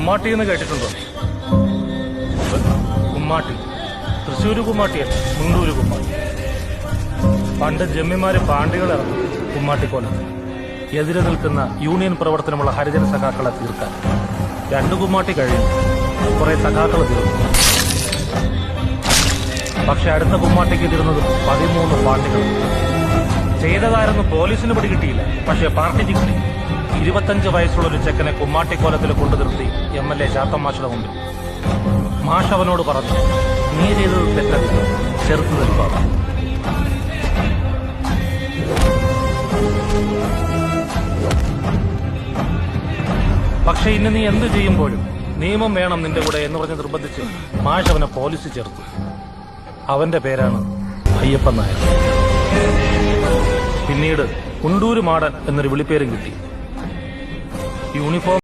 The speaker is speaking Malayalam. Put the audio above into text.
കുമ്മാട്ടി എന്ന് കേട്ടിട്ടുണ്ടോ? കുമ്മാട്ടി തൃശ്ശൂര് കുമ്മാട്ടിയല്ല, മുണ്ടൂര് കുമ്മാട്ടി. പണ്ട് ജമ്മിമാര് പാണ്ടികളിറങ്ങും കുമ്മാട്ടിക്കോലത്ത് എതിരെ നിൽക്കുന്ന യൂണിയൻ പ്രവർത്തനമുള്ള ഹരിജന സഖാക്കളെ തീർക്കാൻ. 2 കുമ്മാട്ടി കഴിഞ്ഞു, കുറെ സഖാക്കൾ തീർന്നു. പക്ഷെ അടുത്ത കുമ്മാട്ടിക്ക് തീർന്നത് 13 പാണ്ടികൾ. ചെയ്തതായിരുന്നു പോലീസിന് പിടികിട്ടിയില്ല, പക്ഷെ പാർട്ടിക്ക് കിട്ടി. 25 വയസ്സുള്ള ഒരു ചെക്കനെ കുമ്മാട്ടിക്കോലത്തിൽ കൊണ്ടു നിർത്തി MLA ശാത്തം മാഷയുടെ മുമ്പിൽ. മാഷ് അവനോട് പറഞ്ഞു, നീ ചെയ്തത് തെറ്റല്ല, ചെറുത്തു നിൽപ്പാണ്. പക്ഷെ ഇന്ന് നീ എന്ത് ചെയ്യുമ്പോഴും നിയമം വേണം നിന്റെ കൂടെ എന്ന് പറഞ്ഞ് നിർബന്ധിച്ച് മാഷ് അവനെ പോലീസിൽ ചേർത്തു. അവന്റെ പേരാണ് അയ്യപ്പൻ നായർ. പിന്നീട് കുണ്ടൂര് മാടൻ എന്നൊരു വിളിപ്പേരും കിട്ടി. യൂണിഫോം